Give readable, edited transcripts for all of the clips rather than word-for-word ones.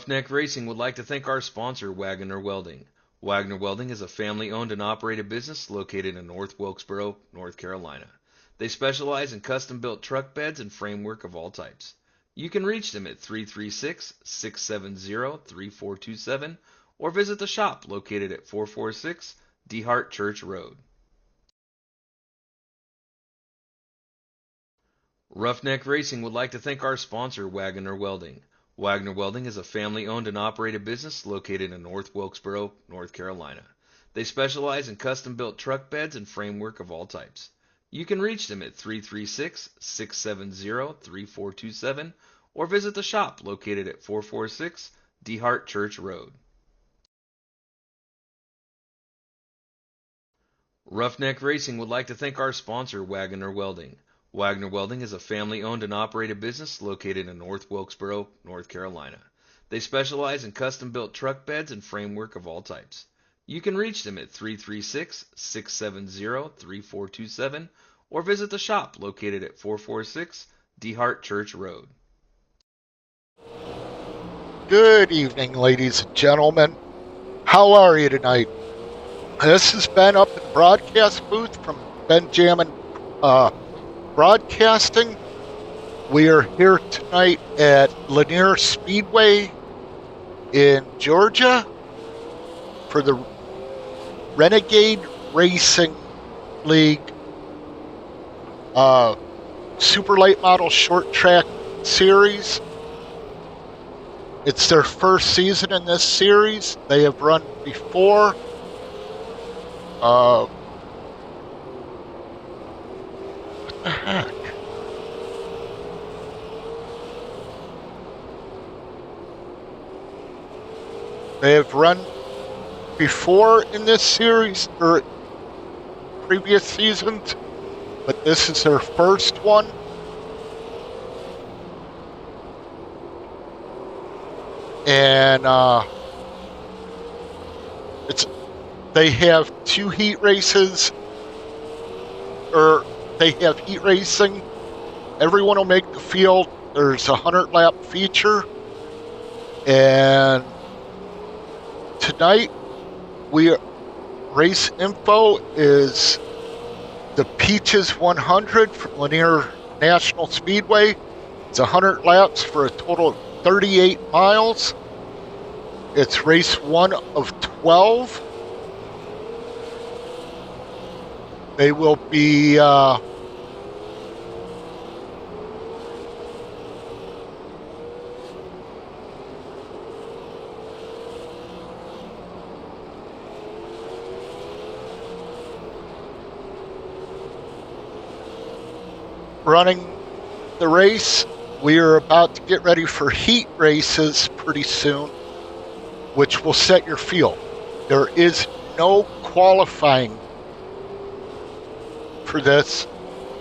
Roughneck Racing would like to thank our sponsor, Wagner Welding. Wagner Welding is a family-owned and operated business located in North Wilkesboro, North Carolina. They specialize in custom-built truck beds and framework of all types. You can reach them at 336-670-3427 or visit the shop located at 446 DeHart Church Road. Roughneck Racing would like to thank our sponsor, Wagner Welding. Wagner Welding is a family-owned and operated business located in North Wilkesboro, North Carolina. They specialize in custom-built truck beds and framework of all types. You can reach them at 336-670-3427 or visit the shop located at 446 DeHart Church Road. Roughneck Racing would like to thank our sponsor, Wagner Welding. Wagner Welding is a family-owned and operated business located in North Wilkesboro, North Carolina. They specialize in custom-built truck beds and framework of all types. You can reach them at 336-670-3427 or visit the shop located at 446 DeHart Church Road. Good evening, ladies and gentlemen. How are you tonight? This is Ben up in the broadcast booth from Benjamin Broadcasting. We are here tonight at Lanier Speedway in Georgia for the Renegade Racing League Super Late Model Short Track Series. It's their first season in this series. They have run before. What the heck? They have run before in this series, or previous seasons, but this is their first one. And they have two heat races, or they have heat racing. Everyone will make the field. There's a 100-lap feature. And tonight, race info is the Peaches 100 from Lanier National Speedway. It's 100 laps for a total of 38 miles. It's race 1 of 12. They will be running the race. We are about to get ready for heat races pretty soon, which will set your field. There is no qualifying for this.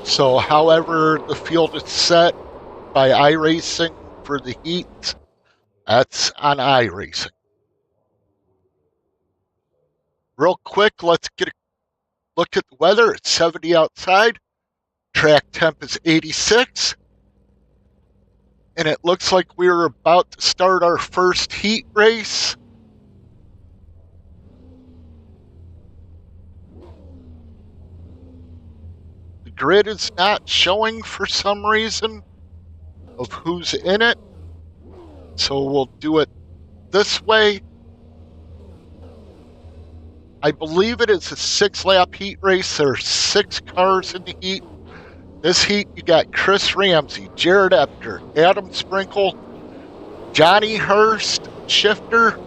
So however the field is set by iRacing for the heat, that's on iRacing. Real quick, let's get a look at the weather. It's 70 outside. Track temp is 86. And it looks like we're about to start our first heat race. The grid is not showing for some reason of who's in it. So we'll do it this way. I believe it is a 6-lap heat race. There are 6 cars in the heat. This heat, you got Chris Ramsey, Jared Epter, Adam Sprinkle, Johnny Hurst, Shifter,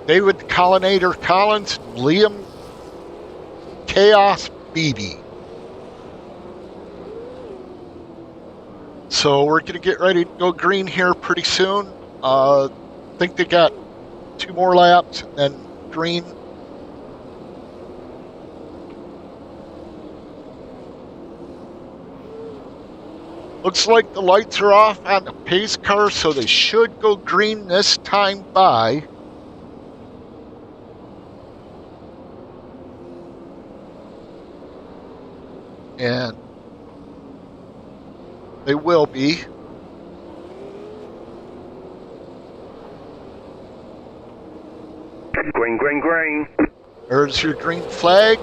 David Collinator Collins, Liam Chaos Beebe. So we're going to get ready to go green here pretty soon. I think they got 2 more laps and then green. Looks like the lights are off on the pace car, so they should go green this time by. And they will be. Green, green, green. There's your green flag.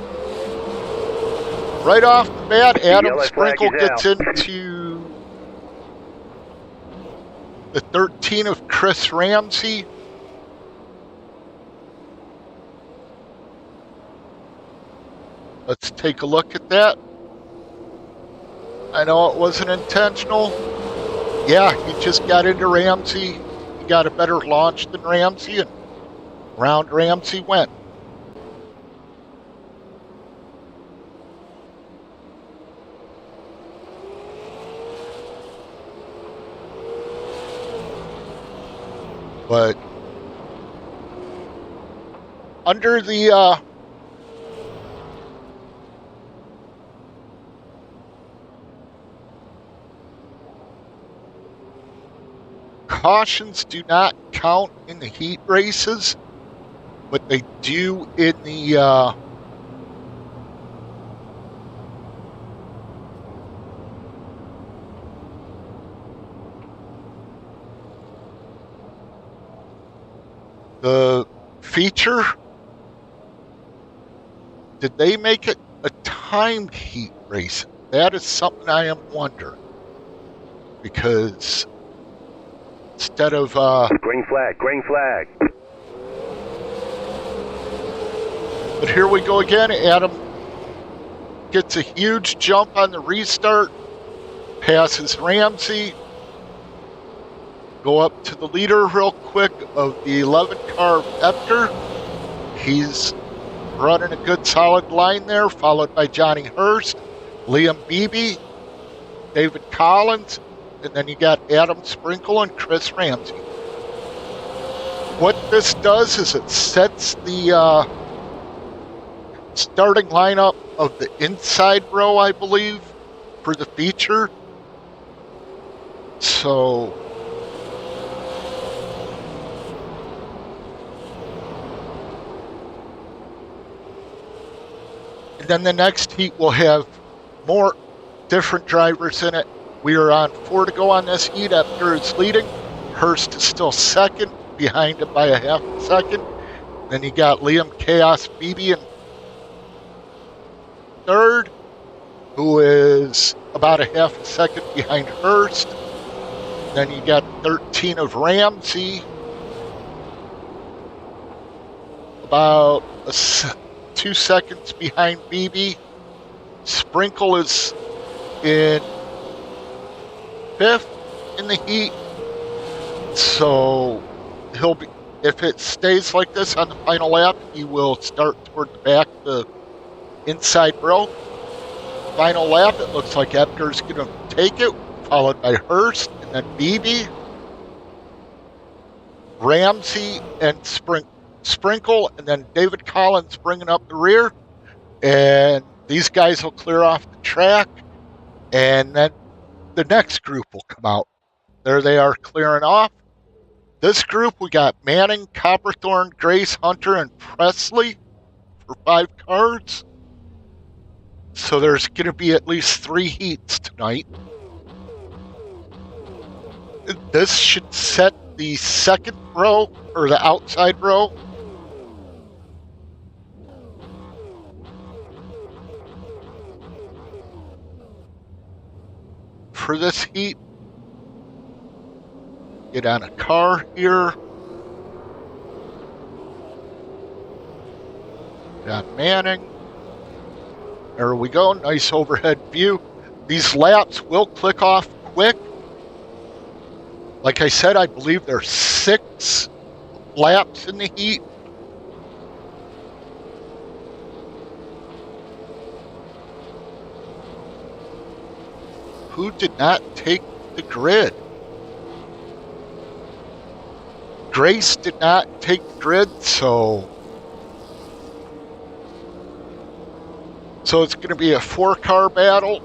Right off the bat, Adam Yellow flag Sprinkle is gets out. into the 13 of Chris Ramsey. Let's take a look at that. I know it wasn't intentional. Yeah, he just got into Ramsey. He got a better launch than Ramsey, and round Ramsey went. But under the cautions do not count in the heat races, but they do in the feature. Did they make it a timed heat race? That is something I am wondering, because instead of Green flag, green flag. but here we go again. Adam gets a huge jump on the restart, passes Ramsey. Go up to the leader real quick of the 11 car Epter. He's running a good solid line there, followed by Johnny Hurst, Liam Beebe, David Collins, and then you got Adam Sprinkle and Chris Ramsey. What this does is it sets the starting lineup of the inside row, I believe, for the feature. So and then the next heat will have more different drivers in it. We are on 4 to go on this heat. Epter is leading. Hurst is still second, behind him by a half a second. Then you got Liam Chaos Beebe in third, who is about a half a second behind Hurst. Then you got 13 of Ramsey, about 2 seconds behind Beebe. Sprinkle is in 5th in the heat, so he'll be, if it stays like this on the final lap, he will start toward the back of the inside row. Final lap, it looks like Epter's going to take it, followed by Hurst, and then Beebe, Ramsey, and Sprinkle, and then David Collins bringing up the rear. And these guys will clear off the track, and then the next group will come out. There they are clearing off. This group, we got Manning, Copperthorne, Grace, Hunter, and Presley for 5 cars. So there's going to be at least 3 heats tonight. This should set the second row, or the outside row. For this heat. Get on a car here. Got Manning. There we go. Nice overhead view. These laps will click off quick. Like I said, I believe there's 6 laps in the heat. Who did not take the grid? Grace did not take the grid, so it's going to be a 4-car battle.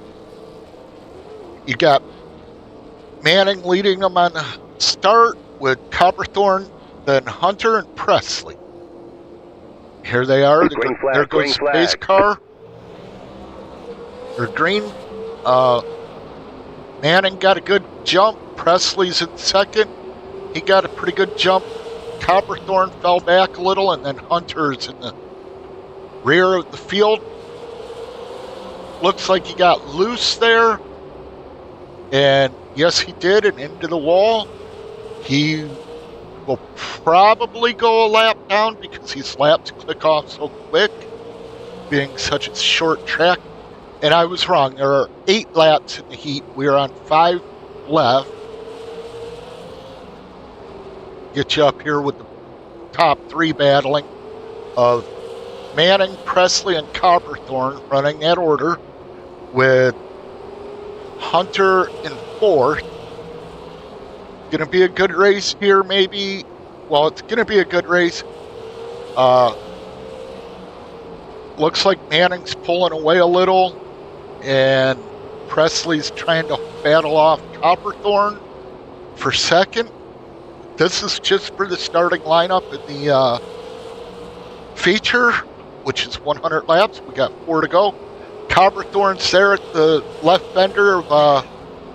You got Manning leading them on the start with Copperthorne, then Hunter and Presley. Here they are. There goes the pace car. They're green. Manning got a good jump. Presley's in second. He got a pretty good jump. Copperthorn fell back a little, and then Hunter's in the rear of the field. Looks like he got loose there. And yes, he did, and into the wall. He will probably go a lap down because these laps click off so quick, being such a short track. And I was wrong. There are 8 laps in the heat. We are on 5 left. Get you up here with the top 3 battling of Manning, Presley, and Copperthorn running that order, with Hunter in 4th. Going to be a good race here, maybe. Well, it's going to be a good race. Looks like Manning's pulling away a little, and Presley's trying to battle off Copperthorn for 2nd. This is just for the starting lineup in the feature, which is 100 laps. We got 4 to go. Copperthorn's there at the left fender of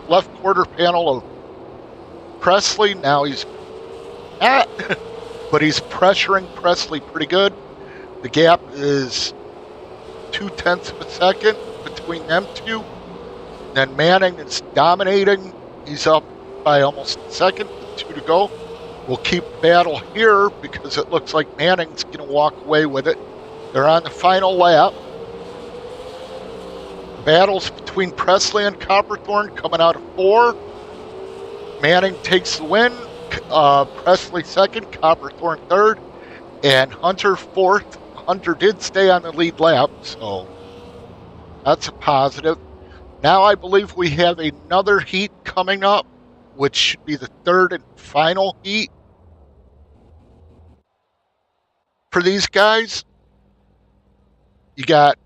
left quarter panel of Presley. Now he's but he's pressuring Presley pretty good. The gap is 0.2 of a second between them two. Then Manning is dominating. He's up by almost a second, 2 to go. We'll keep battle here because it looks like Manning's going to walk away with it. They're on the final lap. Battles between Presley and Copperthorn coming out of 4. Manning takes the win. Presley 2nd, Copperthorn 3rd, and Hunter 4th. Hunter did stay on the lead lap, so that's a positive. Now I believe we have another heat coming up, which should be the 3rd and final heat for these guys. You got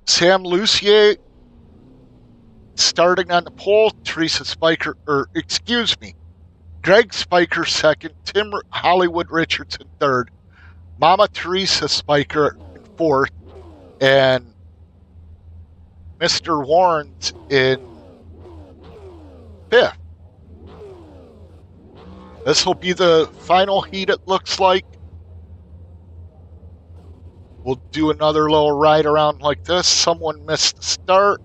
Sam Lucier starting on the pole, Greg Spiker 2nd, Tim Hollywood Richardson 3rd, Mama Teresa Spiker in 4th, and Mr. Warren's in 5th. This will be the final heat, it looks like. We'll do another little ride around like this. Someone missed the start.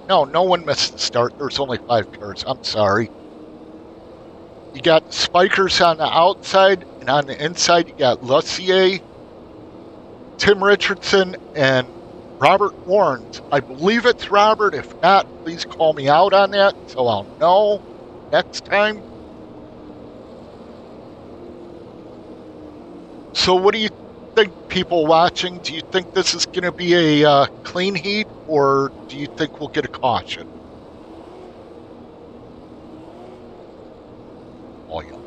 No one missed the start. There's only 5 cars. I'm sorry. You got Spikers on the outside, and on the inside you got Lucier, Tim Richardson, and Robert Warrens. I believe it's Robert. If not, please call me out on that so I'll know next time. So what do you think, people watching? Do you think this is going to be a clean heat, or do you think we'll get a caution? Volume.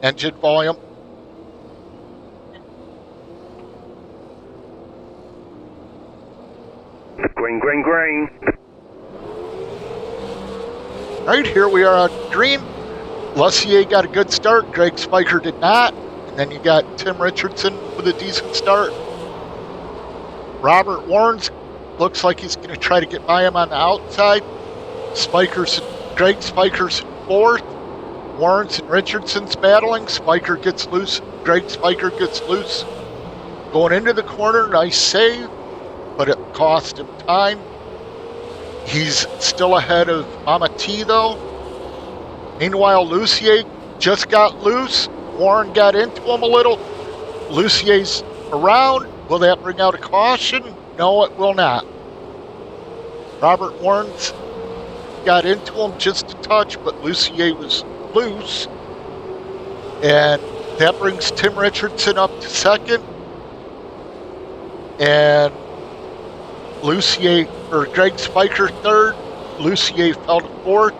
Engine volume. Green, green, green. All right, here we are on green. Lucier got a good start. Greg Spiker did not. And then you got Tim Richardson with a decent start. Robert Warrens looks like he's going to try to get by him on the outside. Greg Spiker's 4th. Warrens and Richardson's battling. Spiker gets loose. Greg Spiker gets loose. Going into the corner, nice save, but it cost him time. He's still ahead of Mama T, though. Meanwhile, Lucier just got loose. Warren got into him a little. Lucier's around. Will that bring out a caution? No, it will not. Robert Warren's got into him just a touch, but Lucier was loose. And that brings Tim Richardson up to 2nd. And Greg Spiker 3rd. Lucier fell to 4th.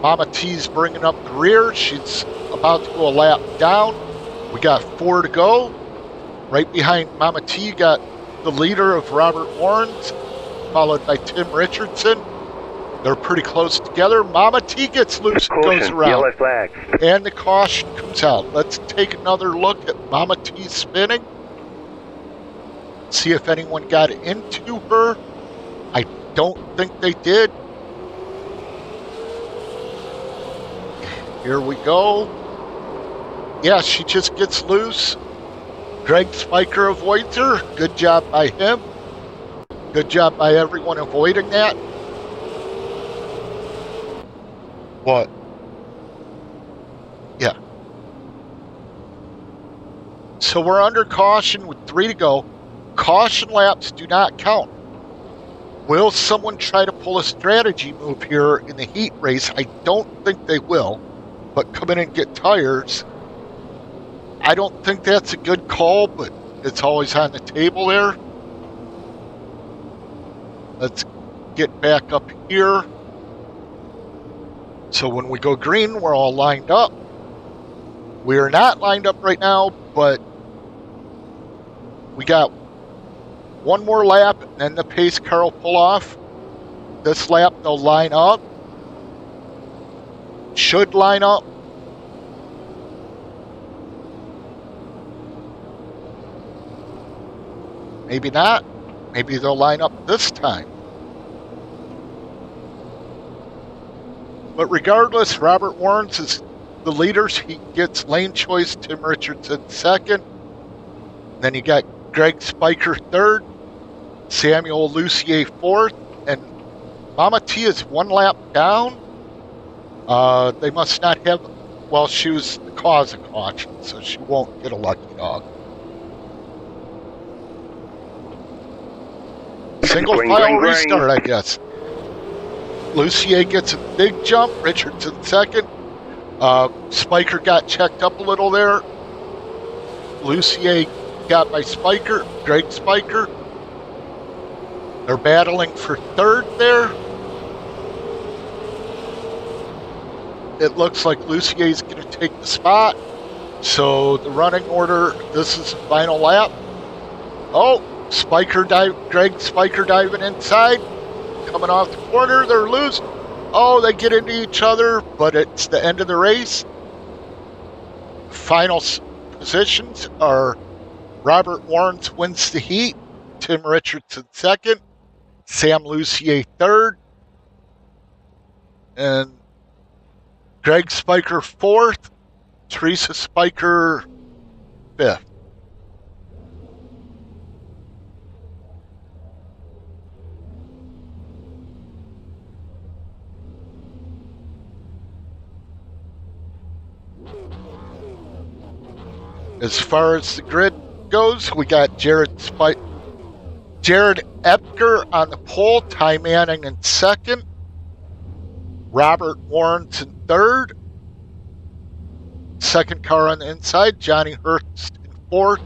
Mama T's bringing up the rear. She's about to go a lap down. We got 4 to go. Right behind Mama T, you got the leader of Robert Warrens, followed by Tim Richardson. They're pretty close together. Mama T gets loose, Caution, goes around. yellow flag. And the caution comes out. Let's take another look at Mama T spinning. see if anyone got into her. I don't think they did. Here we go. Yeah, she just gets loose. Greg Spiker avoids her. Good job by him. Good job by everyone avoiding that. What? Yeah. So we're under caution with 3 to go. Caution laps do not count. Will someone try to pull a strategy move here in the heat race? I don't think they will. But come in and get tires. I don't think that's a good call, but it's always on the table there. Let's get back up here. So when we go green, we're all lined up. We are not lined up right now, but we got one more lap, and then the pace car will pull off. This lap, they'll line up. Should line up. Maybe not. Maybe they'll line up this time. But regardless, Robert Warrens is the leader. He gets lane choice, Tim Richardson second. Then you got Greg Spiker third, Samuel Lucier fourth, and Mama T is 1 lap down. They must not have, well, she was the cause of caution, so she won't get a lucky dog. Single file restart, I guess. Lucier gets a big jump. Richardson second. Spiker got checked up a little there. Lucier got by Spiker. Greg Spiker. They're battling for third there. It looks like Lucier's going to take the spot. So the running order, this is the final lap. Oh, Greg Spiker diving inside. Coming off the corner, they're loose. Oh, they get into each other, but it's the end of the race. Final positions are Robert Warrens wins the heat, Tim Richardson second, Sam Lucier third, and Greg Spiker fourth, Teresa Spiker fifth. As far as the grid goes, we got Jared Epker on the pole, Ty Manning in second, Robert Warrens in third, second car on the inside, Johnny Hurst in fourth,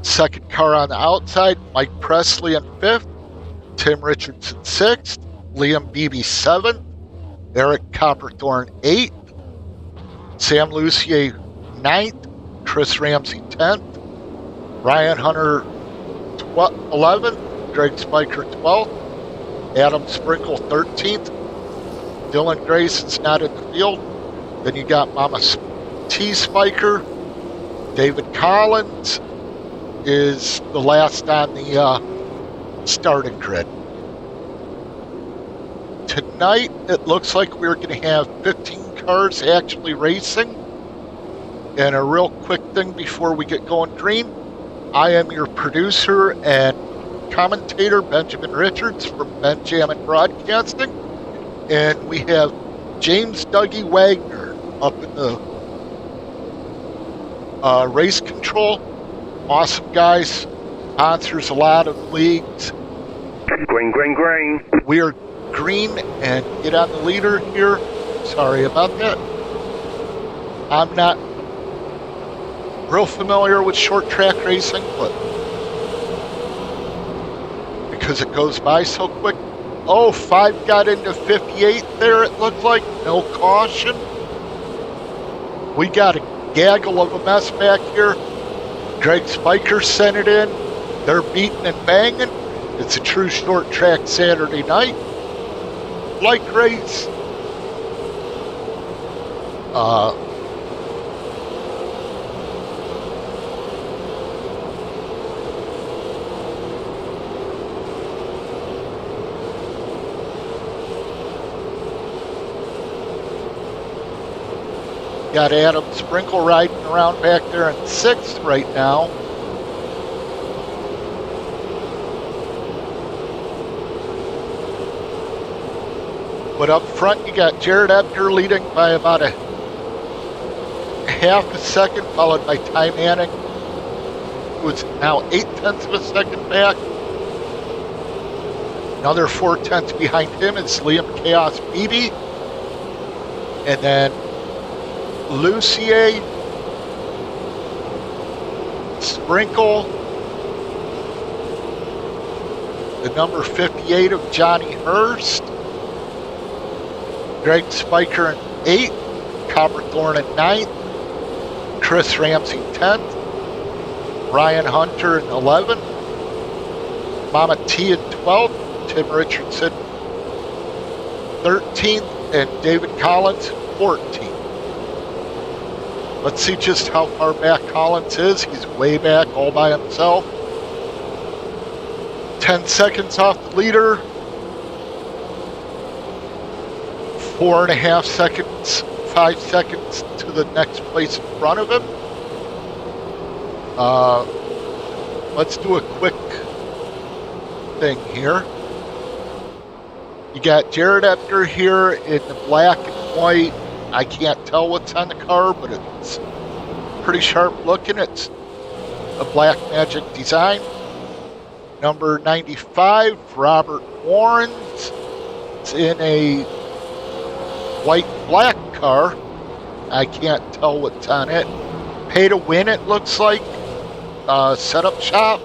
second car on the outside, Mike Presley in fifth, Tim Richardson sixth, Liam Beebe seventh, Eric Copperthorne eighth, Sam Lucier ninth, Chris Ramsey 10th, Ryan Hunter 11th, Greg Spiker 12th, Adam Sprinkle 13th, Dylan Grayson's not in the field. Then you got Mama T Spiker, David Collins is the last on the starting grid. Tonight, it looks like we're going to have 15 cars actually racing. And a real quick thing before we get going green, I am your producer and commentator, Benjamin Richards from Benjamin Broadcasting. And we have James Dougie Wagner up in the race control. Awesome guys, sponsors a lot of leagues. Green. We are green and get on the leader here. Sorry about that. I'm not real familiar with short track racing, but because it goes by so quick. Oh, 5 got into 58 there, it looked like. No caution. We got a gaggle of a mess back here. Greg Spiker sent it in. They're beating and banging. It's a true short track Saturday night. Like race. Got Adam Sprinkle riding around back there in 6th right now. But up front, you got Jared Ebner leading by about a half a second, followed by Ty Manning, who's now 0.8 of a second back. Another 0.4 behind him is Liam Chaos Beebe. And then Lucier, Sprinkle, the number 58 of Johnny Hurst, Greg Spiker in 8th, Copperthorne in 9th, Chris Ramsey 10th, Ryan Hunter in 11th, Mama T in 12th, Tim Richardson 13th, and David Collins 14th. Let's see just how far back Collins is. He's way back all by himself. 10 seconds off the leader. 4.5 seconds, 5 seconds to the next place in front of him. Let's do a quick thing here. You got Jared Ebner here in the black and white. I can't tell what's on the car, but it's pretty sharp looking. It's a Black Magic design. Number 95, Robert Warrens. It's in a white black car. I can't tell what's on it. Pay to win, it looks like. Setup shop.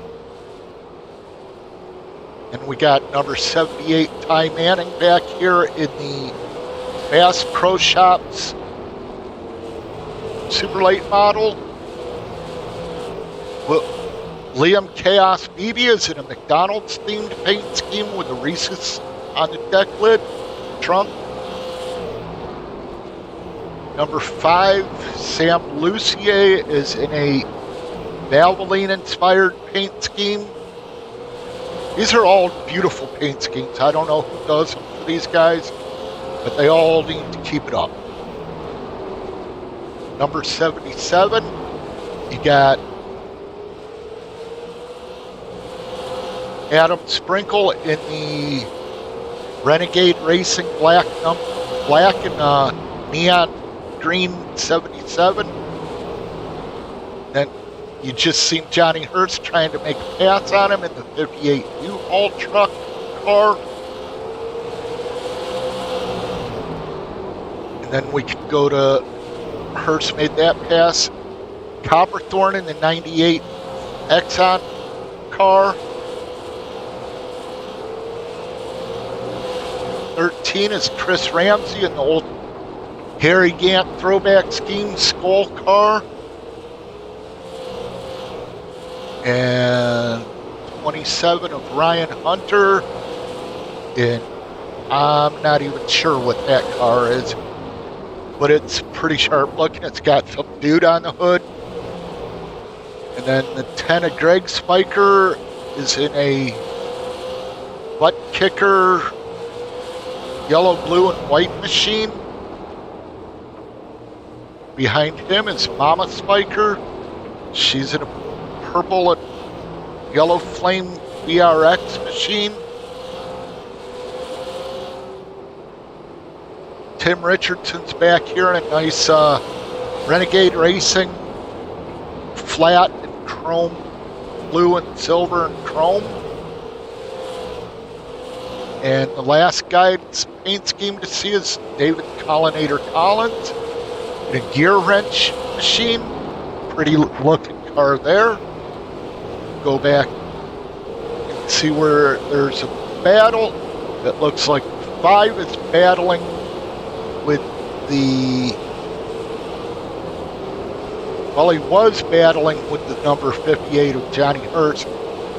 And we got number 78, Ty Manning, back here in the Bass Pro Shops Super Late model. Well, Liam Chaos Beebe is in a McDonald's themed paint scheme with a Reese's on the deck lid, trunk. Number 5, Sam Lucier is in a Valvoline inspired paint scheme. These are all beautiful paint schemes. I don't know who does them for these guys, but they all need to keep it up. Number 77, you got Adam Sprinkle in the Renegade Racing black and neon green 77. Then you just seen Johnny Hurst trying to make a pass on him in the 58 U-Haul truck car. And then we could go to Hurst made that pass. Copperthorne in the 98 Exxon car. 13 is Chris Ramsey in the old Harry Gant throwback scheme skull car. And 27 of Ryan Hunter. And I'm not even sure what that car is, but it's pretty sharp looking. It's got some dude on the hood. And then the 10 of Greg Spiker is in a butt kicker yellow, blue, and white machine. Behind him is Mama Spiker. She's in a purple and yellow flame VRX machine. Tim Richardson's back here in a nice Renegade Racing flat and chrome, blue and silver and chrome. And the last guy's paint scheme to see is David Collinator Collins in a gear wrench machine. Pretty looking car there. Go back and see where there's a battle. It looks like 5 is battling with the... Well, he was battling with the number 58 of Johnny Hurst,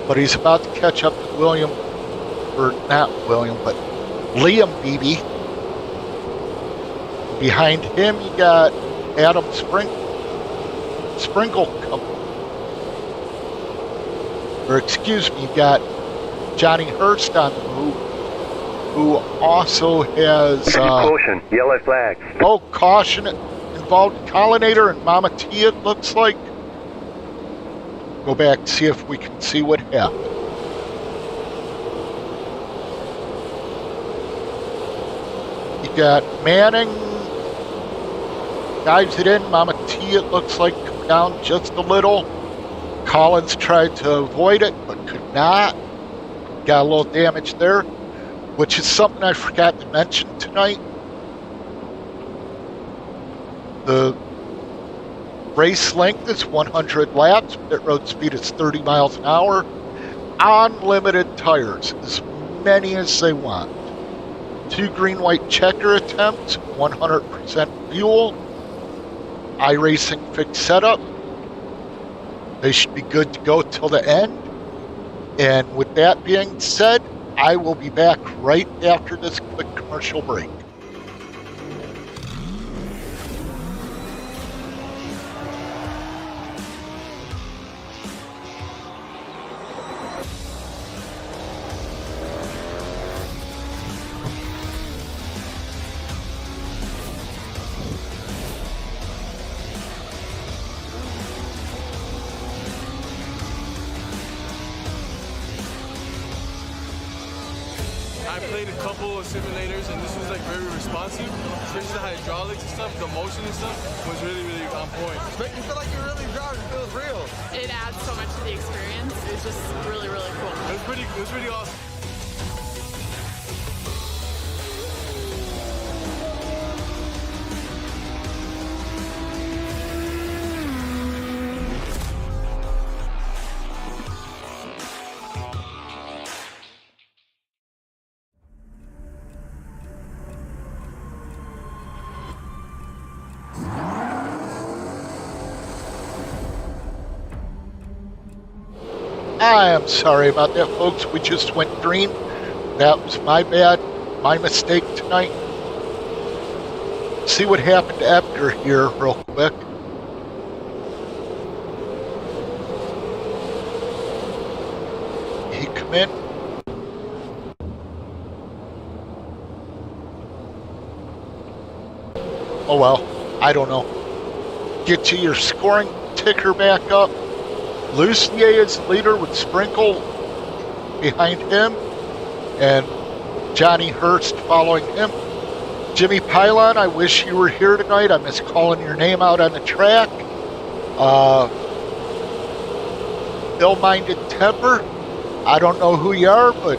but he's about to catch up to William, or not William, but Liam Beebe. Behind him, you got Adam Sprinkle Company. Or excuse me, you got Johnny Hurst on the move, who also has... caution, yellow flags. Oh, caution in involved Collinator and Mama T, it looks like. Go back and see if we can see what happened. You got Manning. Dives it in. Mama T, it looks like, come down just a little. Collins tried to avoid it, but could not. Got a little damage there, which is something I forgot to mention tonight. The race length is 100 laps. Pit road speed is 30 miles an hour. Unlimited tires, as many as they want. 2 green-white checker attempts, 100% fuel. iRacing fixed setup. They should be good to go till the end. And with that being said, I will be back right after this quick commercial break. I played a couple of simulators and this was like very responsive, especially the hydraulics and stuff, the motion and stuff was really, really on point. Make you feel like you're really driving, it feels real. It adds so much to the experience. It's just really, really cool. It was pretty awesome. I am sorry about that, folks. We just went green. That was my bad, my mistake tonight. See what happened after here real quick. He come in. Oh well, I don't know. Get you your scoring ticker back up. Lucier is leader with Sprinkle behind him, and Johnny Hurst following him. Jimmy Pylon, I wish you were here tonight. I miss calling your name out on the track. Ill-minded temper, I don't know who you are, but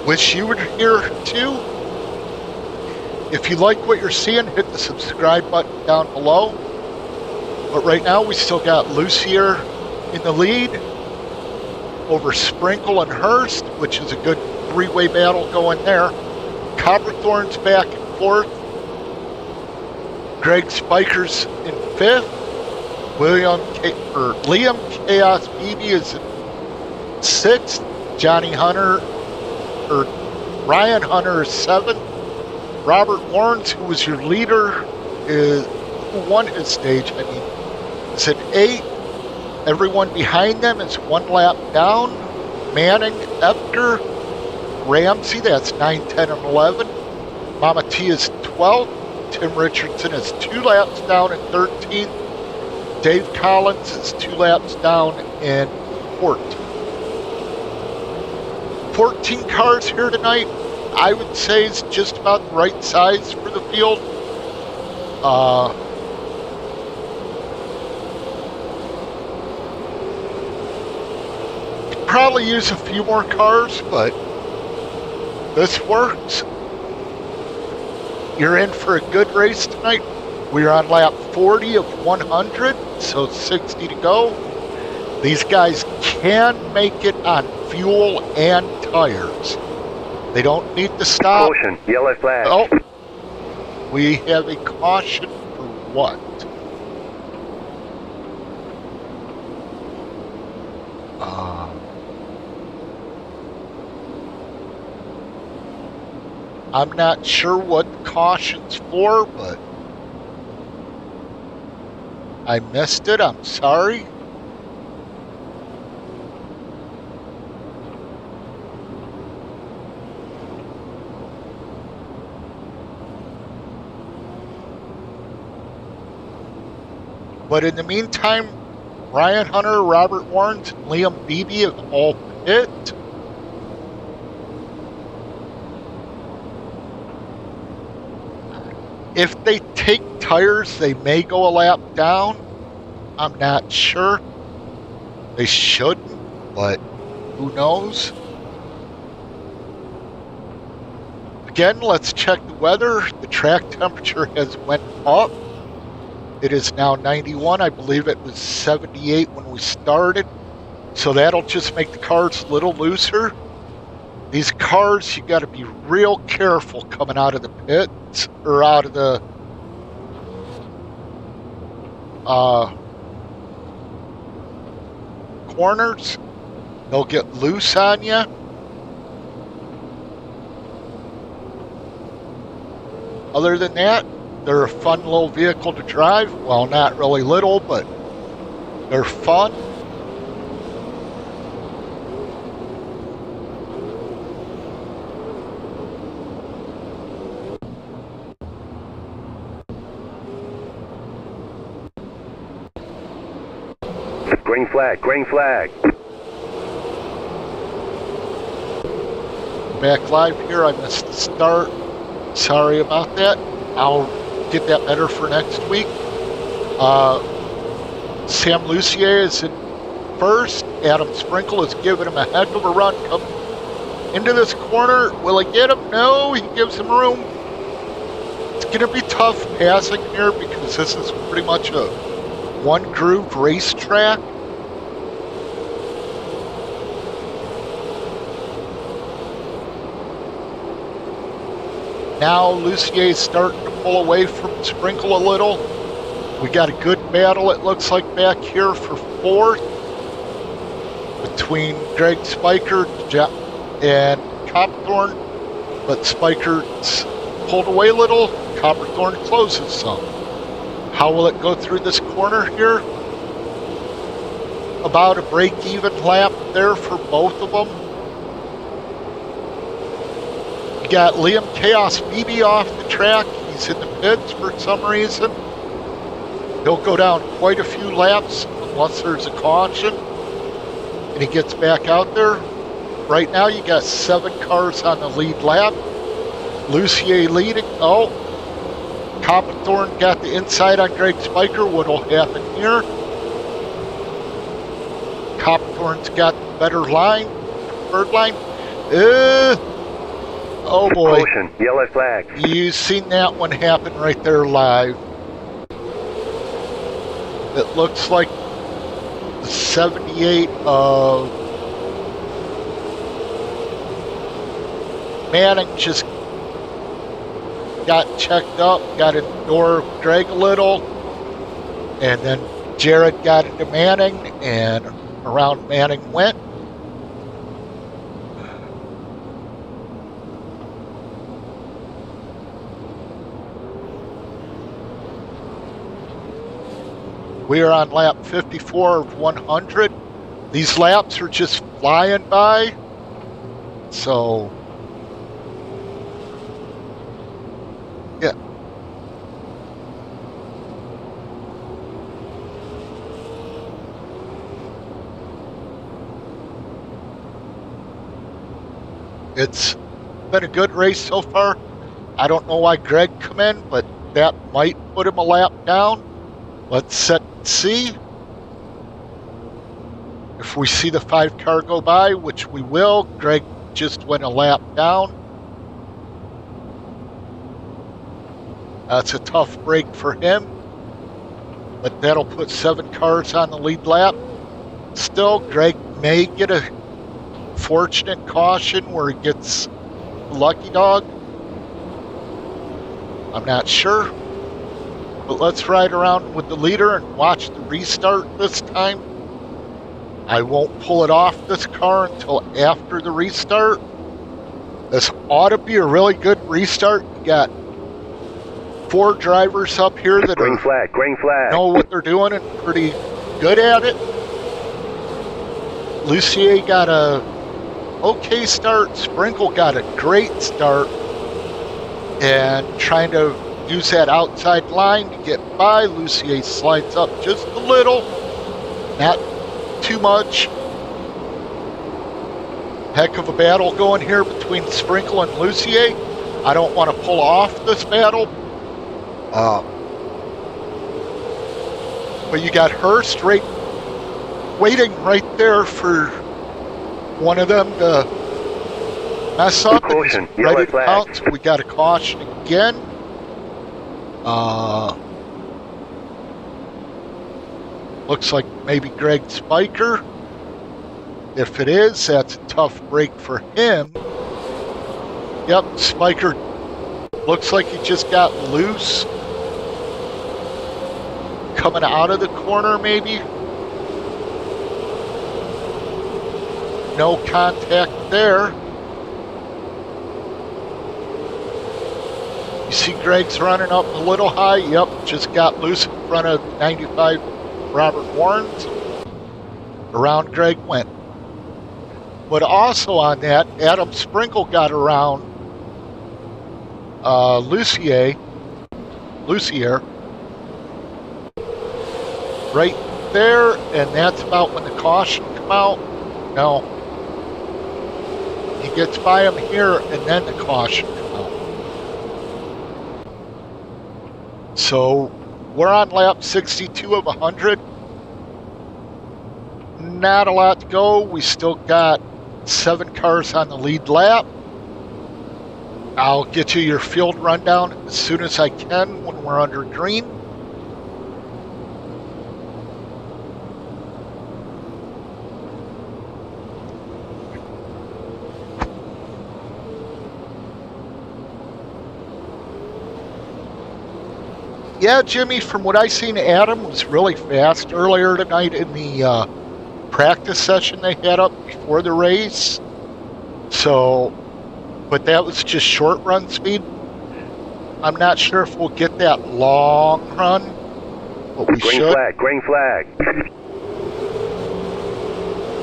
wish you were here too. If you like what you're seeing, hit the subscribe button down below. But right now we still got Lucier in the lead over Sprinkle and Hurst, which is a good three-way battle going there. Copperthorn's back and forth. Greg Spikers in 5th. Liam Chaos Beebe is in 6th. Ryan Hunter is 7th. Robert Warrens, who was your leader, who won his stage, is at 8th. Everyone behind them is 1 lap down. Manning, Epker, Ramsey, that's 9, 10, and 11. Mama T is 12th. Tim Richardson is 2 laps down in 13th. Dave Collins is 2 laps down in 14th. 14 cars here tonight. I would say is just about the right size for the field. Could probably use a few more cars, but this works. You're in for a good race tonight. We're on lap 40 of 100, so 60 to go. These guys can make it on fuel and tires. They don't need to stop. Caution, yellow flag. Oh, we have a caution for what? I'm not sure what the caution's for, but I missed it. I'm sorry. But in the meantime, Ryan Hunter, Robert Warrens, and Liam Beebe have all pit. If they take tires, they may go a lap down. I'm not sure. They shouldn't, but who knows? Again, let's check the weather. The track temperature has went up. It is now 91. I believe it was 78 when we started. So that'll just make the cars a little looser. These cars, you got to be real careful coming out of the pits or out of the corners. They'll get loose on you. Other than that, they're a fun little vehicle to drive. Well, not really little, but they're fun. Green flag, green flag. Back live here, I missed the start. Sorry about that. I'll get that better for next week. Sam Lucier is in first. Adam Sprinkle is giving him a heck of a run coming into this corner. Will he get him? No, he gives him room. It's going to be tough passing here because this is pretty much a one-groove racetrack. Now Lucier's starting to pull away from Sprinkle a little. We got a good battle, it looks like, back here for fourth between Greg Spiker and Copthorne, but Spiker's pulled away a little. Copthorne closes some. How will it go through this corner here? About a break-even lap there for both of them. Got Liam Chaos Beebe off the track. He's in the pits for some reason. He'll go down quite a few laps unless there's a caution. And he gets back out there. Right now you got 7 cars on the lead lap. Lucier leading. Oh, Copthorne got the inside on Greg Spiker. What'll happen here? Copthorne's got the better line. Third line. Oh boy. Caution, yellow flag. You've seen that one happen right there live. It looks like the 78 of Manning just got checked up, got in the door of Greg a little, and then Jared got into Manning, and around Manning went. We are on lap 54 of 100. These laps are just flying by. So, yeah. It's been a good race so far. I don't know why Greg come in, but that might put him a lap down. Let's set and see. If we see the 5 car go by, which we will, Greg just went a lap down. That's a tough break for him, but that'll put 7 cars on the lead lap. Still, Greg may get a fortunate caution where he gets a lucky dog. I'm not sure. But let's ride around with the leader and watch the restart this time. I won't pull it off this car until after the restart. This ought to be a really good restart. You got 4 drivers up here that Green flag, green flag. know what they're doing and pretty good at it. Lucier got a okay start. Sprinkle got a great start. And trying to use that outside line to get by. Lucier slides up just a little, not too much. Heck of a battle going here between Sprinkle and Lucier. I don't want to pull off this battle. But you got Hurst waiting right there for one of them to mess up. Caution, And ready yellow to flag. pounce. We got a caution again. Looks like maybe Greg Spiker. If it is, that's a tough break for him. Yep, Spiker looks like he just got loose. Coming out of the corner, maybe. No contact there. You see Greg's running up a little high. Yep, just got loose in front of 95 Robert Warrens. Around Greg went. But also on that, Adam Sprinkle got around Lucier. Right there, and that's about when the caution come out. No. He gets by him here, and then the caution come out. So, we're on lap 62 of 100. Not a lot to go. We still got 7 cars on the lead lap. I'll get you your field rundown as soon as I can when we're under green. Yeah, Jimmy, from what I seen, Adam was really fast earlier tonight in the practice session they had up before the race. So, but that was just short run speed. I'm not sure if we'll get that long run, but we Green should. flag, green flag.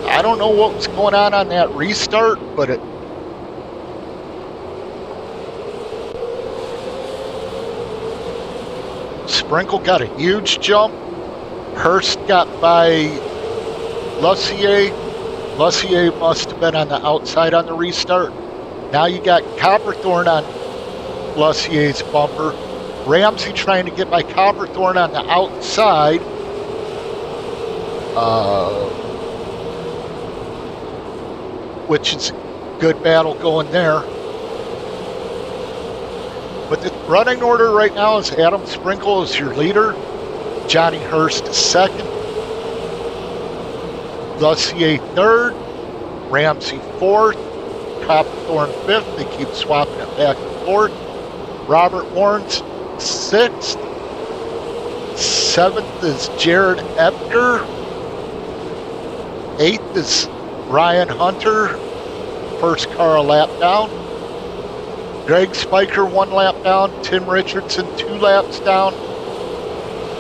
I don't know what was going on that restart, but it. Sprinkle got a huge jump. Hurst got by Lucier. Lucier must have been on the outside on the restart. Now you got Copperthorn on Lucier's bumper. Ramsey trying to get by Copperthorn on the outside. Which is a good battle going there. But the running order right now is Adam Sprinkle is your leader. Johnny Hurst is second. Lucier third. Ramsey fourth. Copperthorn fifth. They keep swapping it back and forth. Robert Warrens sixth. Seventh is Jared Epker. Eighth is Ryan Hunter. First car a lap down. Greg Spiker 1 lap down. Tim Richardson 2 laps down.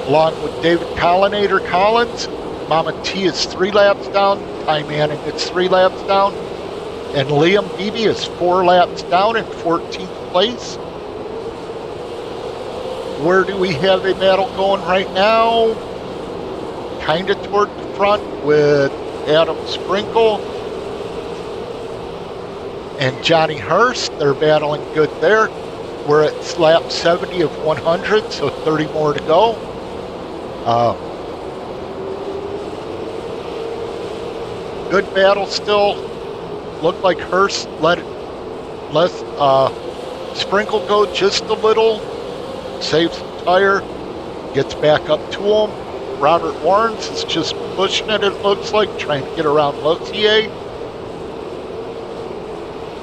Along with David Collinator Collins. Mama T is 3 laps down. Ty Manning is 3 laps down. And Liam Beebe is 4 laps down in 14th place. Where do we have a battle going right now? Kind of toward the front with Adam Sprinkle and Johnny Hurst. They're battling good there. We're at lap 70 of 100, so 30 more to go. Good battle still. Looked like Hurst let Sprinkle go just a little. Saves the tire. Gets back up to him. Robert Warrens is just pushing it looks like, trying to get around Lucier.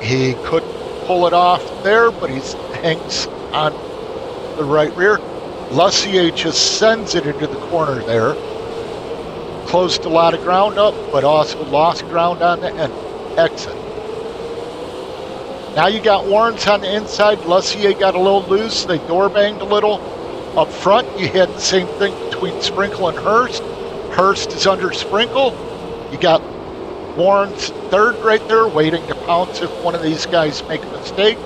He couldn't pull it off there, but he hangs on the right rear. Lucier just sends it into the corner there. Closed a lot of ground up, but also lost ground on the exit. Now you got Warrens on the inside. Lucier got a little loose. They door banged a little. Up front, you had the same thing between Sprinkle and Hurst. Hurst is under Sprinkle. You got Warren's third right there, waiting to pounce if one of these guys make a mistake.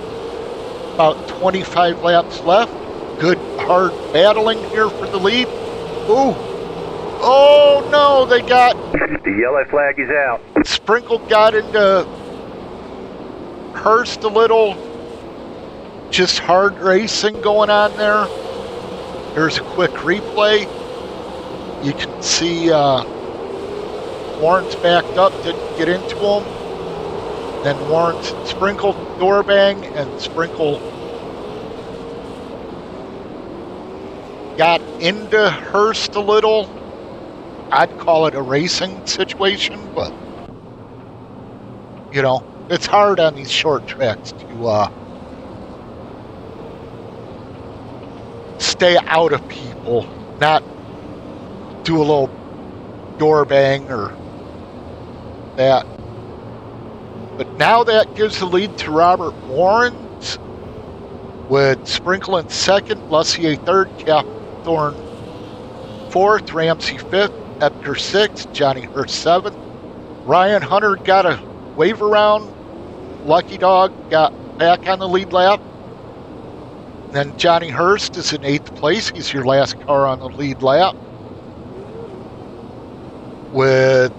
About 25 laps left. good hard battling here for the lead. Ooh. Oh no, they got... The yellow flag is out. Sprinkle got into Hurst a little. Just hard racing going on there. Here's a quick replay. You can see Warren's backed up, didn't get into him. Then Warren's Sprinkle door bang, and Sprinkle got into Hurst a little. I'd call it a racing situation, but you know, it's hard on these short tracks to stay out of people, not do a little door bang or that. But now that gives the lead to Robert Warrens, with Sprinkle in second, Lussier third, Capthorne fourth, Ramsey fifth, Epker sixth, Johnny Hurst seventh. Ryan Hunter got a wave around. Lucky Dog got back on the lead lap. Then Johnny Hurst is in 8th place. He's your last car on the lead lap. With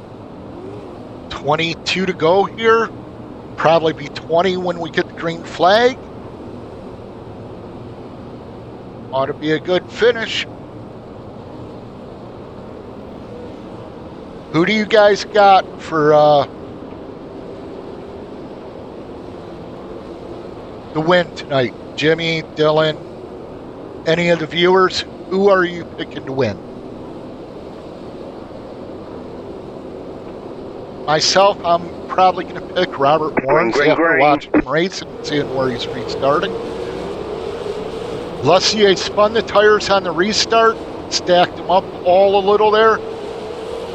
22 to go here. Probably be 20 when we get the green flag. Ought to be a good finish. Who do you guys got for the win tonight? Jimmy, Dylan, any of the viewers, who are you picking to win? Myself, I'm probably going to pick Robert Warrens after watching him race and seeing where he's restarting. Lussier spun the tires on the restart, stacked them up all a little there,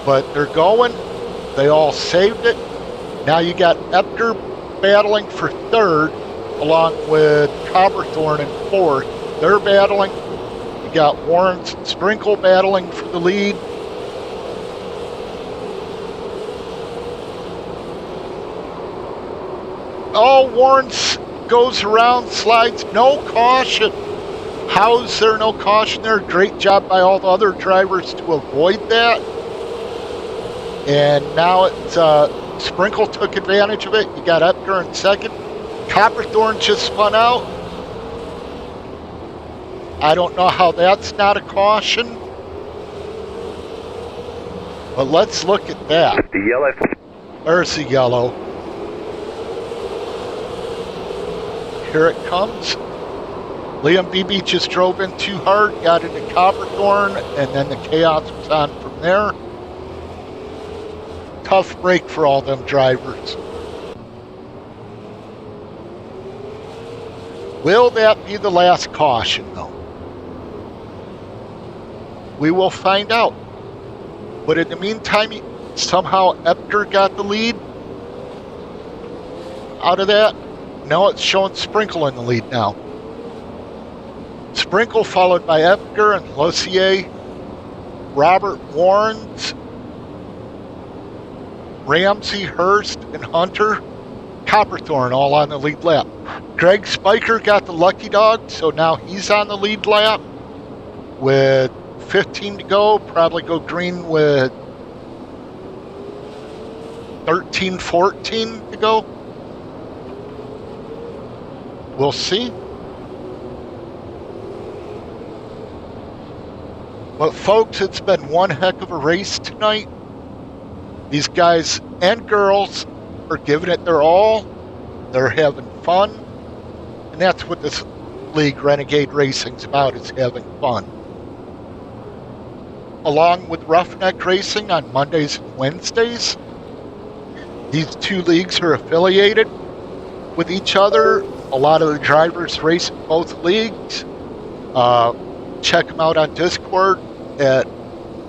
but they're going. They all saved it. Now you got Epker battling for third, along with Copperthorne in fourth. They're battling. You got Warrens and Sprinkle battling for the lead. Oh, Warrens goes around, slides, no caution. How is there no caution there? Great job by all the other drivers to avoid that. And now it's Sprinkle took advantage of it. You got Epker in second. Copperthorne just spun out. I don't know how that's not a caution. But let's look at that. The yellow. There's the yellow. Here it comes. Liam Beebe just drove in too hard, got into Copperthorne, and then the chaos was on from there. Tough break for all them drivers. Will that be the last caution, though? We will find out. But in the meantime, somehow Epker got the lead out of that. Now it's showing Sprinkle in the lead now. Sprinkle followed by Epker and Lussier, Robert Warrens, Ramsey, Hurst, and Hunter. Copperthorne all on the lead lap. Greg Spiker got the lucky dog, so now he's on the lead lap with 15 to go. Probably go green with 13, 14 to go. We'll see. But folks, it's been one heck of a race tonight. These guys and girls are giving it their all. They're having fun. And that's what this league, Renegade Racing, is about, is having fun. Along with Roughneck Racing on Mondays and Wednesdays. These two leagues are affiliated with each other. A lot of the drivers race in both leagues. Check them out on Discord at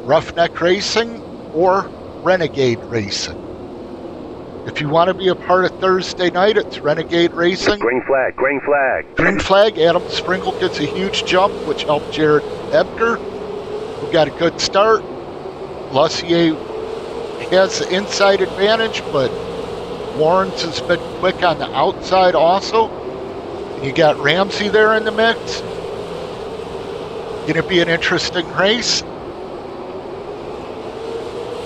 Roughneck Racing or Renegade Racing. If you want to be a part of Thursday night, it's Renegade Racing. Green flag, green flag. Green flag, Adam Sprinkle gets a huge jump, which helped Jared Epker, who got a good start. Lussier has the inside advantage, but Warrens has been quick on the outside also. And you got Ramsey there in the mix. Going to be an interesting race.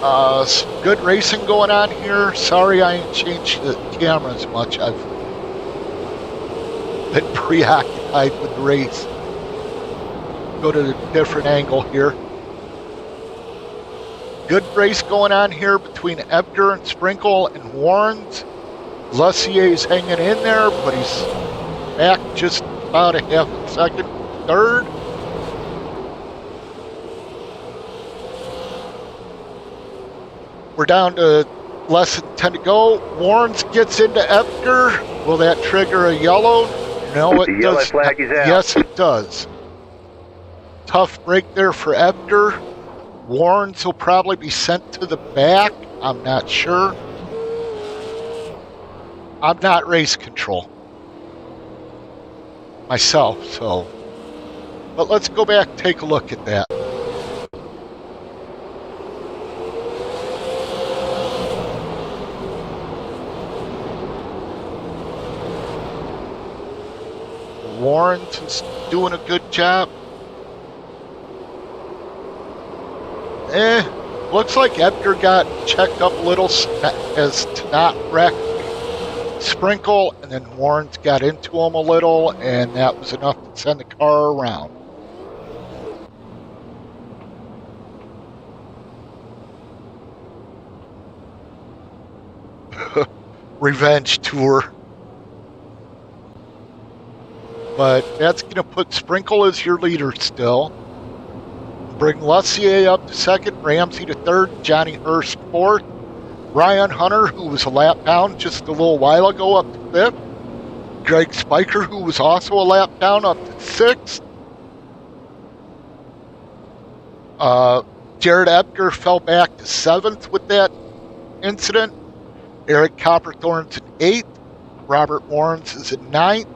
Some good racing going on here. Sorry I ain't changed the cameras much. I've been preoccupied with the race. Go to a different angle here. Good race going on here between Ebner and Sprinkle and Warrens. Lussier's hanging in there, but he's back just about a half a second. Third. We're down to less than 10 to go. Warrens gets into Ebner. Will that trigger a yellow? No, it The does. yellow flag is out. Yes, it does. Tough break there for Ebner. Warrens will probably be sent to the back. I'm not sure. I'm not race control myself, so. But let's go back and take a look at that. Warrens is doing a good job. Looks like Ebner got checked up a little as to not wreck Sprinkle, and then Warrens got into him a little, and that was enough to send the car around. Revenge tour. But that's going to put Sprinkle as your leader still. Bring Lussier up to second, Ramsey to third, Johnny Hurst fourth. Ryan Hunter, who was a lap down just a little while ago, up to fifth. Greg Spiker, who was also a lap down, up to sixth. Jared Ebner fell back to seventh with that incident. Eric Copperthorne's in eighth. Robert Warrens is in ninth.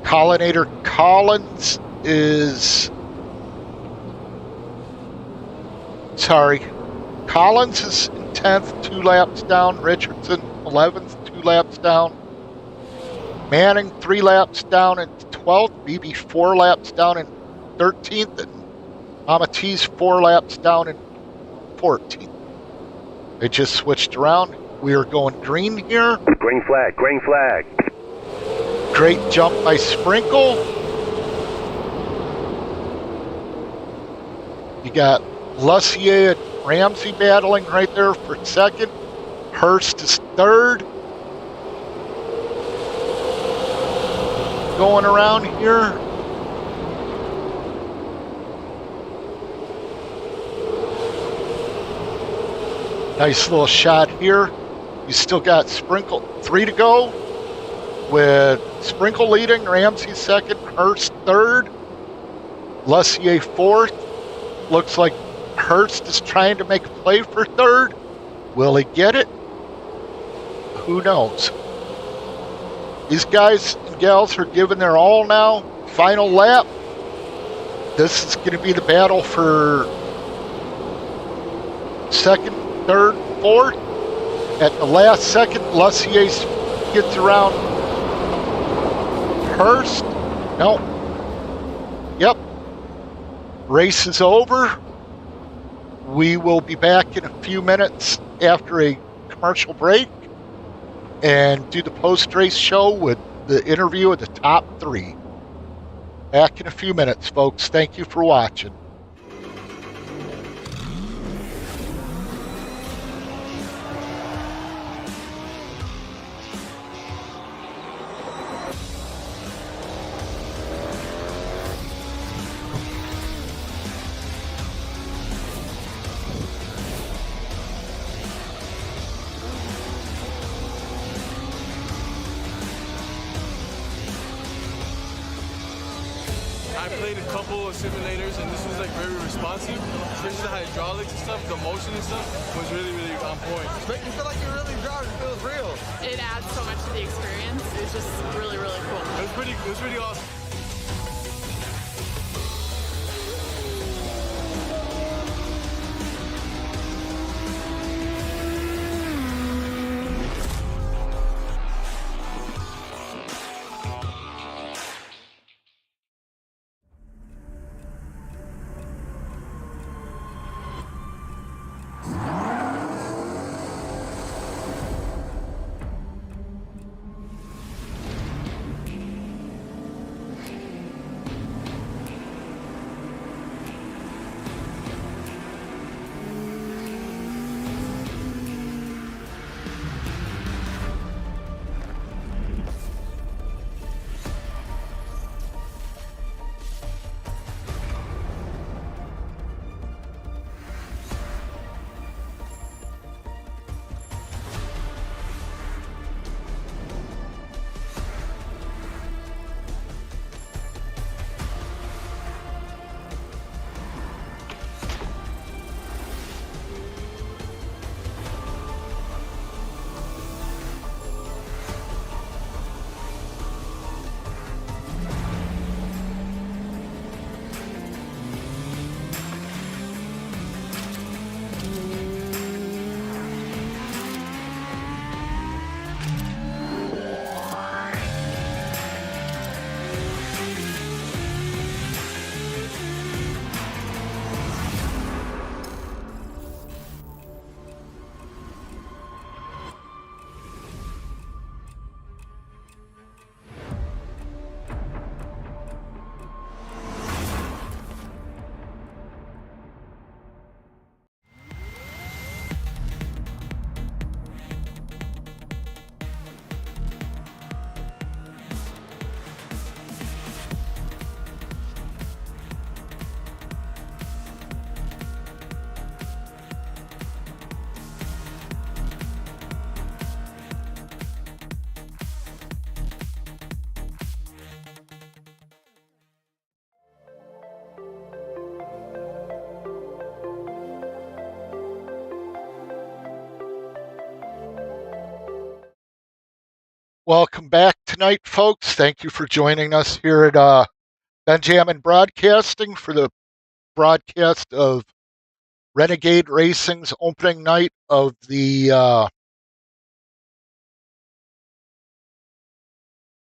Collinator Collins is... Collins is in 10th, 2 laps down. Richardson, 11th, 2 laps down. Manning, 3 laps down in 12th. BB, 4 laps down in 13th. And Amatee's 4 laps down in 14th. They just switched around. We are going green here. Green flag, green flag. Great jump by Sprinkle. You got Lussier and Ramsey battling right there for second. Hurst is third. Going around here. Nice little shot here. You still got Sprinkle, 3 to go. With Sprinkle leading, Ramsey second, Hurst third, Lussier fourth. Looks like Hurst is trying to make a play for third. Will he get it? Who knows? These guys and gals are giving their all now. Final lap. This is going to be the battle for second, third, fourth. At the last second, Lussier gets around Hurst. No. Yep. Race is over. We will be back in a few minutes after a commercial break and do the post-race show with the interview of the top 3. Back in a few minutes, folks. Thank you for watching. I played a couple of simulators and this was like very responsive, especially the hydraulics and stuff, the motion and stuff was really, really on point. Make you feel like you're really driving. It feels real. It adds so much to the experience. It's just really, really cool. It was pretty awesome. Welcome back tonight, folks. Thank you for joining us here at Benjamin Broadcasting for the broadcast of Renegade Racing's opening night of the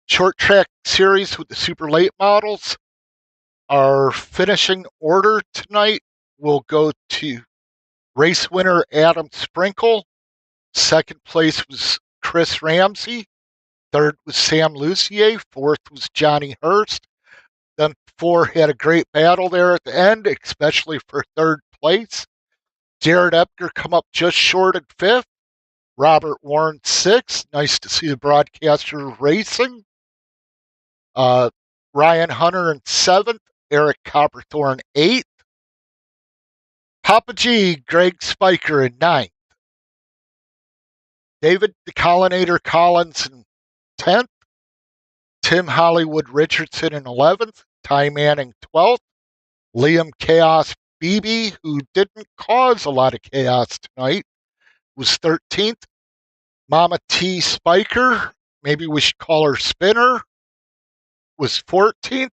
short track series with the super late models. Our finishing order tonight will go to race winner Adam Sprinkle. Second place was Chris Ramsey. Third was Sam Lucier. Fourth was Johnny Hurst. Them four had a great battle there at the end, especially for third place. Jared Epker come up just short at fifth. Robert Warren sixth. Nice to see the broadcaster racing. Ryan Hunter in seventh. Eric Copperthorne eighth. Papa G, Greg Spiker in ninth. David the Collinator Collins in 10th. Tim Hollywood Richardson in 11th. Ty Manning 12th. Liam Chaos Beebe, who didn't cause a lot of chaos tonight, was 13th. Mama T Spiker, maybe we should call her Spinner, was 14th.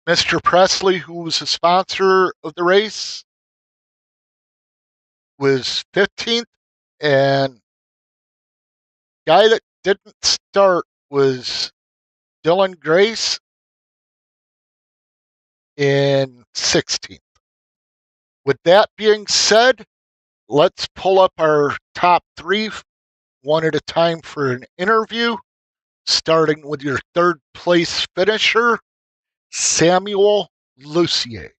Mr. Presley, who was the sponsor of the race, was 15th. And guy that didn't start was Dylan Grace in 16th. With that being said, let's pull up our top three one at a time for an interview, starting with your third place finisher, Samuel Lucier.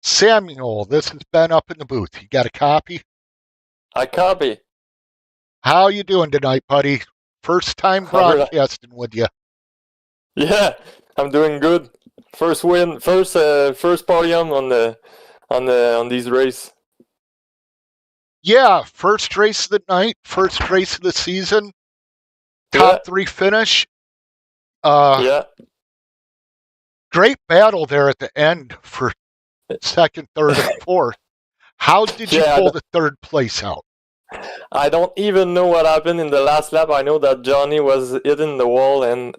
Samuel, this has been up in the booth. You got a copy? I copy. How you doing tonight, buddy? First time broadcasting with you. Yeah, I'm doing good. First win, first podium on these race. Yeah, first race of the night, first race of the season, top three finish. Yeah. Great battle there at the end for second, third, and fourth. How did you pull the third place out? I don't even know what happened in the last lap. I know that Johnny was hitting the wall, and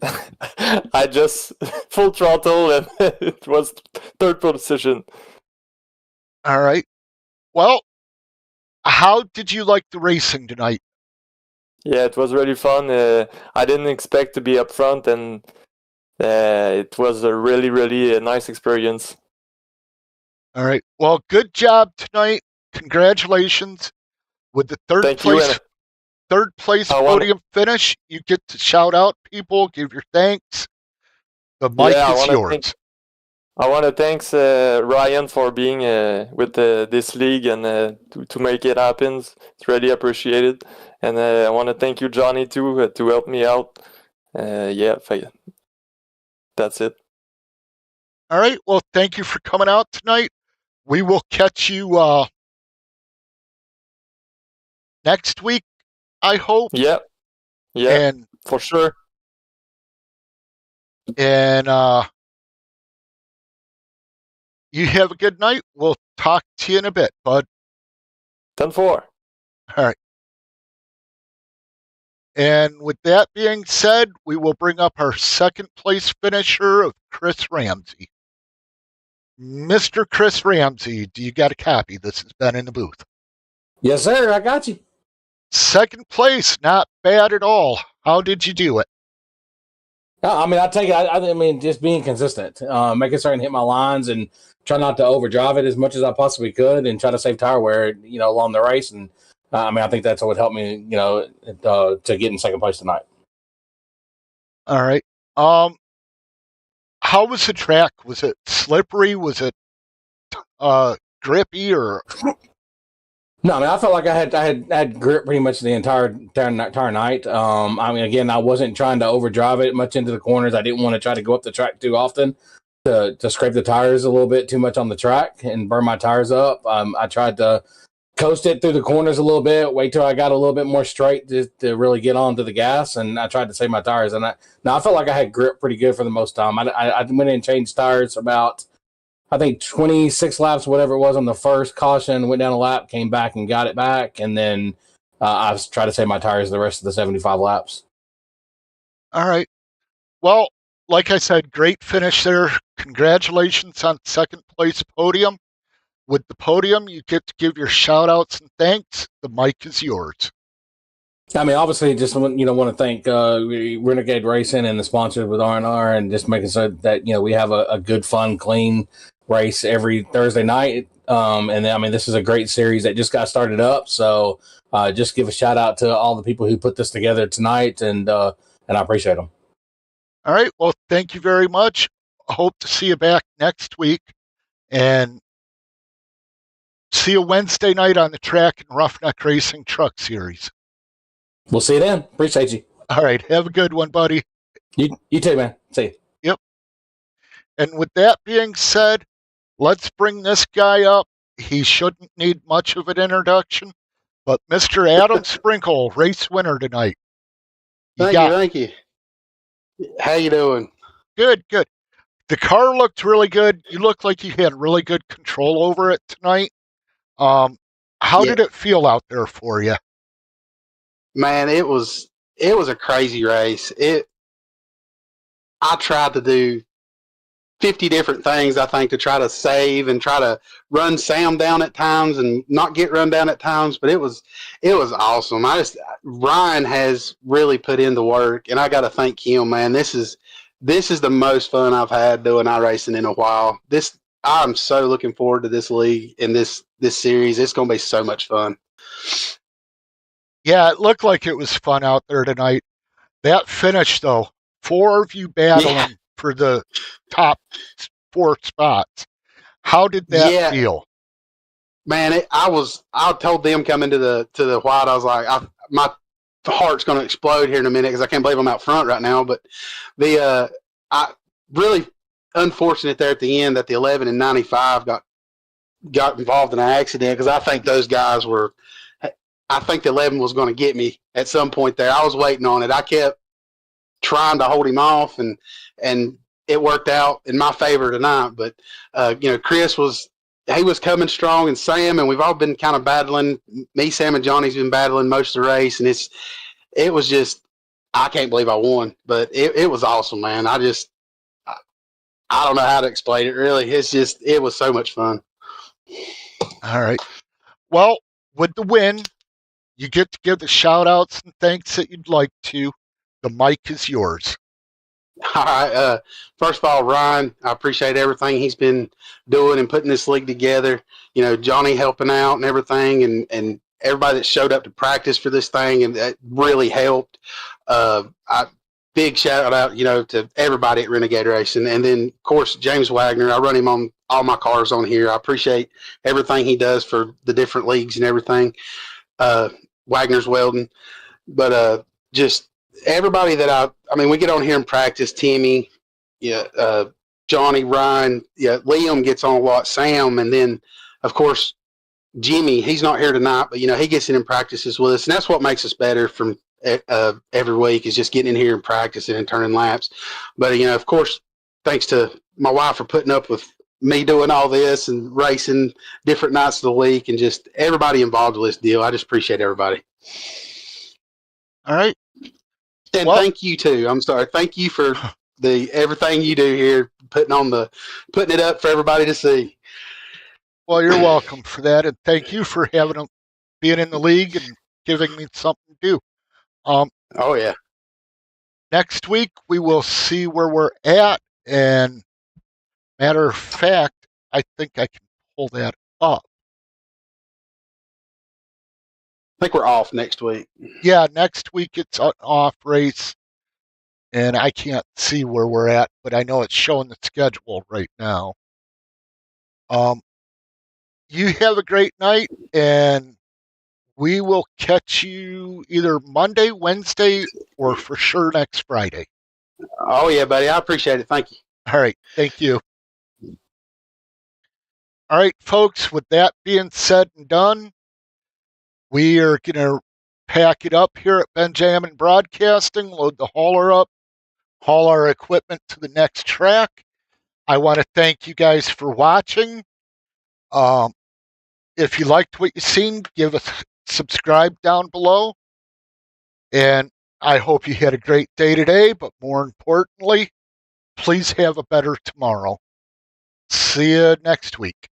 I just full throttle, and it was third position. All right. Well, how did you like the racing tonight? Yeah, it was really fun. I didn't expect to be up front, and it was a really, really nice experience. All right. Well, good job tonight. Congratulations. With the third place podium finish, you get to shout out people, give your thanks. The mic is yours. I want to thank Ryan for being with this league and to make it happen. It's really appreciated. And I want to thank you, Johnny, too, to help me out. That's it. All right. Well, thank you for coming out tonight. We will catch you next week, I hope. Yeah, and for sure. And you have a good night. We'll talk to you in a bit, bud. 10-4. All right. And with that being said, we will bring up our second place finisher of Chris Ramsey. Mr. Chris Ramsey, do you got a copy? This has been in the booth. Yes, sir. I got you. Second place, not bad at all. How did you do it? I mean, I take it. I mean, just being consistent, making certain hit my lines and try not to overdrive it as much as I possibly could, and try to save tire wear, along the race. And I mean, I think that's what helped me, to get in second place tonight. All right. How was the track? Was it slippery? Was it grippy or? No, I mean, I felt like I had grip pretty much the entire night. I mean, again, I wasn't trying to overdrive it much into the corners. I didn't want to try to go up the track too often to scrape the tires a little bit too much on the track and burn my tires up. I tried to coast it through the corners a little bit, wait till I got a little bit more straight to really get onto the gas, and I tried to save my tires. And I felt like I had grip pretty good for the most time. I went in and changed tires about I think 26 laps, whatever it was on the first caution, went down a lap, came back and got it back. And then I was trying to save my tires the rest of the 75 laps. All right. Well, like I said, great finish there. Congratulations on second place podium. With the podium, you get to give your shout outs and thanks. The mic is yours. I mean, obviously, just want to thank Renegade Racing and the sponsors with R&R, and just making sure that we have a good, fun, clean race every Thursday night. And then, I mean, this is a great series that just got started up. So, just give a shout out to all the people who put this together tonight, and I appreciate them. All right. Well, thank you very much. I hope to see you back next week, and see you Wednesday night on the track in Roughneck Racing Truck Series. We'll see you then. Appreciate you. All right. Have a good one, buddy. You too, man. See you. Yep. And with that being said, let's bring this guy up. He shouldn't need much of an introduction, but Mr. Adam Sprinkle, race winner tonight. Thank you. How you doing? Good. The car looked really good. You looked like you had really good control over it tonight. How did it feel out there for you? Man, it was a crazy race. I tried to do 50 different things, I think, to try to save and try to run Sam down at times and not get run down at times, but it was awesome. Ryan has really put in the work, and I got to thank him, man. This is the most fun I've had doing iRacing in a while. I'm so looking forward to this league and this series. It's going to be so much fun. Yeah, it looked like it was fun out there tonight. That finish, though, 4 of you battling for the top 4 spots. How did that feel? Man, I told them coming to the white, I was like, my heart's going to explode here in a minute because I can't believe I'm out front right now. But I really unfortunate there at the end that the 11 and 95 got involved in an accident, because I think those guys were. I think the 11 was going to get me at some point there. I was waiting on it. I kept trying to hold him off, and it worked out in my favor tonight. But Chris was coming strong, and Sam, and we've all been kind of battling. Me, Sam, and Johnny's been battling most of the race, and it was just, I can't believe I won, but it was awesome, man. I don't know how to explain it, really. It was so much fun. All right. Well, with the win, you get to give the shout outs and thanks that you'd like to. The mic is yours. All right. First of all, Ryan, I appreciate everything he's been doing and putting this league together. Johnny helping out and everything, and everybody that showed up to practice for this thing, and that really helped. Big shout out, to everybody at Renegade Racing. And then, of course, James Wagner. I run him on all my cars on here. I appreciate everything he does for the different leagues and everything. Wagner's Welding. But just everybody that we get on here and practice. Timmy, Johnny, Ryan, Liam gets on a lot, Sam, and then, of course, Jimmy. He's not here tonight, but, he gets in and practices with us, and that's what makes us better from every week, is just getting in here and practicing and turning laps. But, of course, thanks to my wife for putting up with me doing all this and racing different nights of the week, and just everybody involved with this deal. I just appreciate everybody. All right. And thank you too. I'm sorry. Thank you for everything you do here, putting it up for everybody to see. Well, you're welcome for that, and thank you for being in the league and giving me something to do. Oh yeah. Next week we will see where we're at, and matter of fact, I think I can pull that up. I think we're off next week. Yeah, next week it's an off race, and I can't see where we're at, but I know it's showing the schedule right now. You have a great night, and we will catch you either Monday, Wednesday, or for sure next Friday. Oh yeah, buddy. I appreciate it. Thank you. All right. Thank you. All right, folks, with that being said and done, we are going to pack it up here at Benjamin Broadcasting, load the hauler up, haul our equipment to the next track. I want to thank you guys for watching. If you liked what you've seen, give us subscribe down below. And I hope you had a great day today, but more importantly, please have a better tomorrow. See you next week.